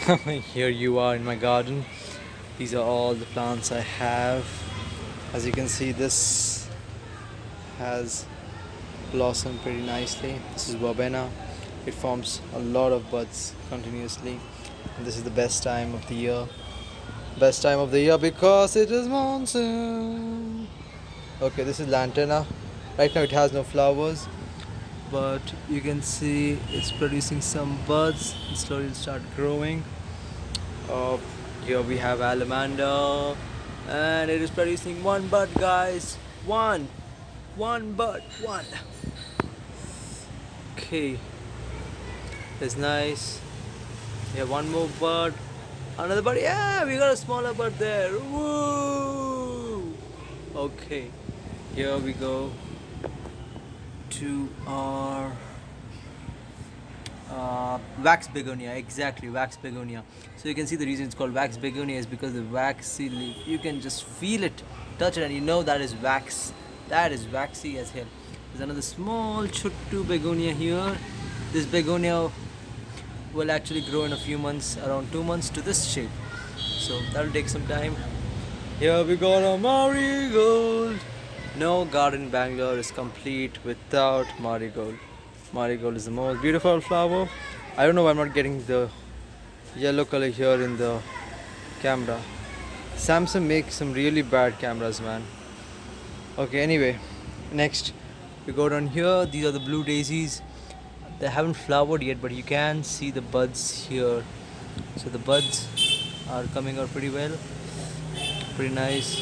Here you are in my garden. These are all the plants I have. As you can see, this has blossomed pretty nicely. This is verbena. It forms a lot of buds continuously. And this is the best time of the year. Best time of the year because it is monsoon. Okay, this is lantana. Right now it has no flowers, but you can see it's producing some buds and slowly it'll start growing. Uh, Here we have alamander, and it is producing one bud, guys. One bud, one. Okay, that's nice. We have one more bud, another bud. Yeah, we got a smaller bud there. Woo! Okay, here we go to our wax begonia. Exactly, wax begonia. So you can see the reason it's called wax begonia is because the waxy leaf, you can just feel it, touch it, and you know that is wax. That is waxy as hell. There's another small chuttu begonia here. This begonia will actually grow in a few months, around 2 months, to this shape. So that'll take some time. Here we got a marigold. No garden in Bangalore is complete without marigold. Marigold is the most beautiful flower. I don't know why I'm not getting the yellow color here in the camera. Samsung makes some really bad cameras, man. Okay, anyway, next we go down here. These are the blue daisies. They haven't flowered yet, but you can see the buds here. So the buds are coming out pretty well, pretty nice.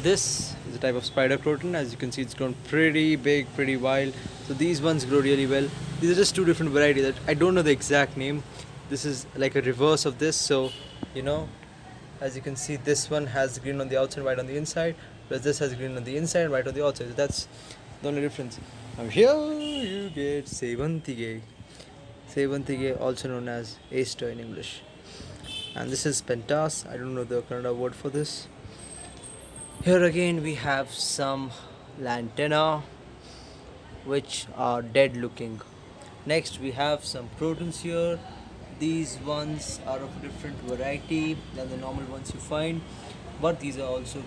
This is a type of spider croton. As you can see, it's grown pretty big, pretty wild. So these ones grow really well. These are just two different varieties that I don't know the exact name. This is like a reverse of this. So, you know, as you can see, this one has green on the outside, white on the inside, whereas this has green on the inside and white on the outside. So that's the only difference. Now here you get Sevantige. Sevantige, also known as Aster in English. And this is Pentas. I don't know the Kannada word for this. Here again we have some lantana, which are dead looking. Next we have some crotons here. These ones are of a different variety than the normal ones you find, but these are also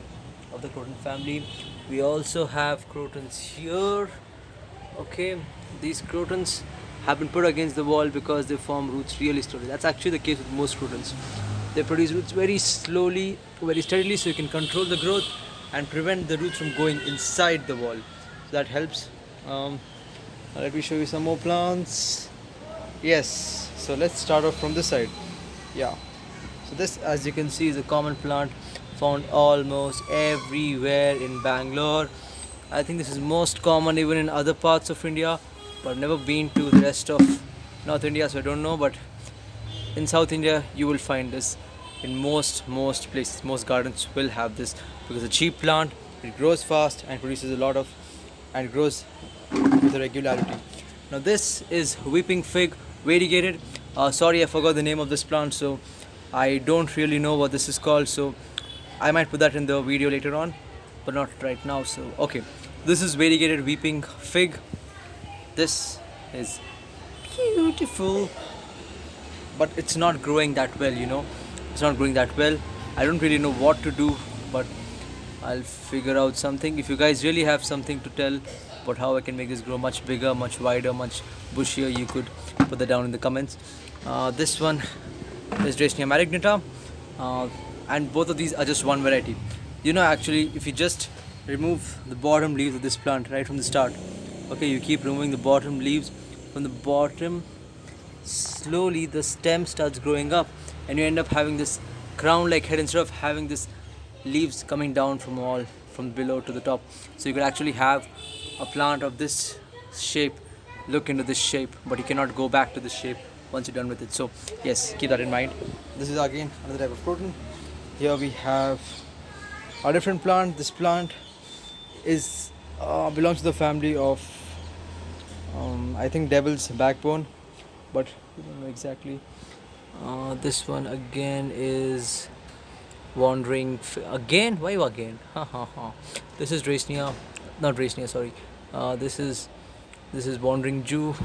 of the croton family. We also have crotons here. Okay, these crotons have been put against the wall because they form roots really slowly. That's actually the case with most crotons. They produce roots very slowly, very steadily, so you can control the growth and prevent the roots from going inside the wall. So that helps. Let me show you some more plants. Yes, so let's start off from this side. Yeah, so this, as you can see, is a common plant found almost everywhere in Bangalore. I think this is most common even in other parts of India, but I've never been to the rest of North India, so I don't know. But in South India, you will find this in most places. Most gardens will have this because it's a cheap plant. It grows fast and produces a lot of, and grows with a regularity. Now this is weeping fig, variegated. Sorry, I forgot the name of this plant, so I don't really know what this is called. So I might put that in the video later on, but not right now. So okay, this is variegated weeping fig. This is beautiful, but it's not growing that well. It's not growing that well. I don't really know what to do, but I'll figure out something. If you guys really have something to tell about how I can make this grow much bigger, much wider, much bushier, you could put that down in the comments. This one is Dreschnia marignata, and both of these are just one variety. Actually, if you just remove the bottom leaves of this plant right from the start, okay, you keep removing the bottom leaves from the bottom, slowly the stem starts growing up, and you end up having this crown-like head instead of having this leaves coming down from below to the top. So you could actually have a plant of this shape look into this shape, but you cannot go back to this shape once you're done with it. So yes, keep that in mind. This is again another type of croton. Here we have a different plant. This plant is belongs to the family of I think devil's backbone, but we don't know exactly. This one again is wandering again. Why again? Ha ha ha. This is Dreschnia, not Dreschnia, sorry. This is wandering Jew,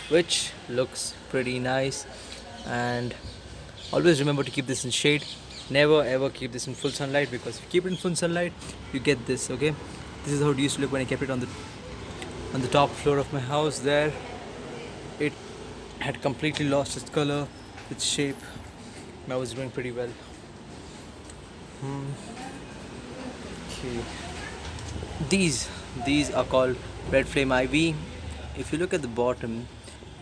which looks pretty nice. And always remember to keep this in shade. Never ever keep this in full sunlight, because if you keep it in full sunlight, you get this. Okay, this is how it used to look when I kept it on the top floor of my house. There, it had completely lost its color, its shape. I was doing pretty well. Okay, these these are called red flame ivy. If you look at the bottom,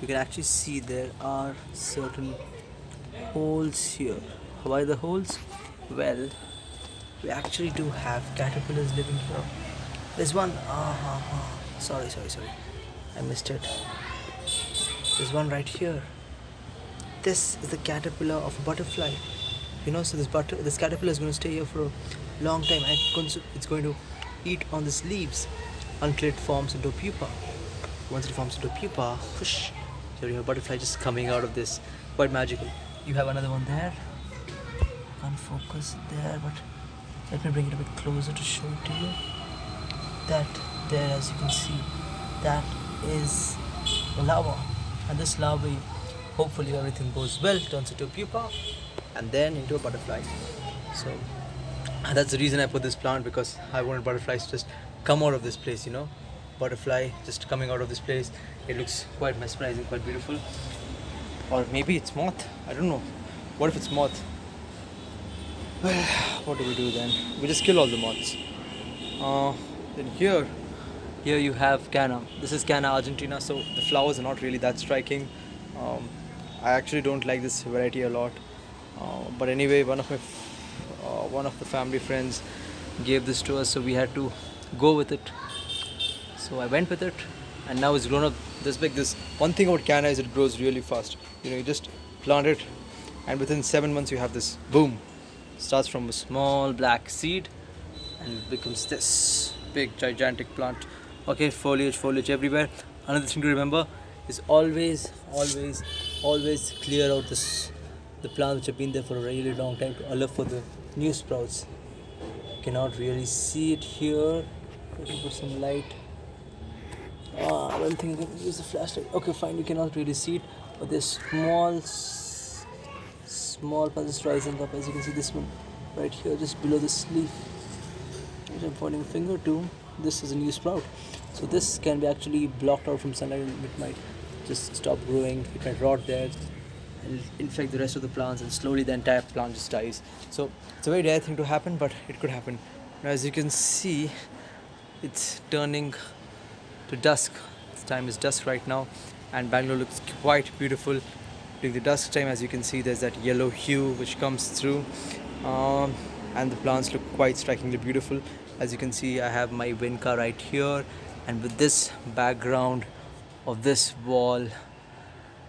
you can actually see there are certain holes here. Why the holes? Well, we actually do have caterpillars living here. There's one. Sorry. I missed it. There's one right here. This is the caterpillar of a butterfly. So this caterpillar is going to stay here for a long time, and it's going to eat on these leaves until it forms into a pupa. Once it forms into a pupa, whoosh, so you have a butterfly just coming out of this. Quite magical. You have another one there. Can't focus there, but let me bring it a bit closer to show it to you. That there, as you can see, that is the larva, and this larva, hopefully everything goes well, turns into a pupa and then into a butterfly. So that's the reason I put this plant, because I wanted butterflies to just come out of this place. Butterfly just coming out of this place. It looks quite mesmerizing, quite beautiful. Or maybe it's moth, I don't know. What if it's moth? Well, what do we do then? We just kill all the moths. Then here you have Canna. This is Canna Argentina, so the flowers are not really that striking. I actually don't like this variety a lot. But anyway, one of the family friends gave this to us, so we had to go with it. So I went with it, and now it's grown up this big. This one thing about Canna is it grows really fast. You just plant it, and within 7 months you have this boom. Starts from a small black seed and becomes this big gigantic plant. Okay, foliage everywhere. Another thing to remember is always clear out the plants which have been there for a really long time to allow for the new sprouts. You cannot really see it here. Let me put some light. I don't think you can use the flashlight. Okay, fine, you cannot really see it, but there's small plants rising up. As you can see, this one right here, just below this leaf, which I'm pointing a finger to. This is a new sprout. So this can be actually blocked out from sunlight, and it might just stop growing. It might rot there and infect the rest of the plants, and slowly the entire plant just dies. So it's a very rare thing to happen, but it could happen. Now, as you can see, it's turning to dusk. The time is dusk right now, and Bangalore looks quite beautiful during the dusk time. As you can see, there's that yellow hue which comes through, and the plants look quite strikingly beautiful. As you can see, I have my vinca right here, and with this background of this wall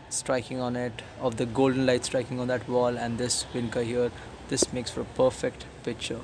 striking on it, of the golden light striking on that wall, and this vinca here, this makes for a perfect picture.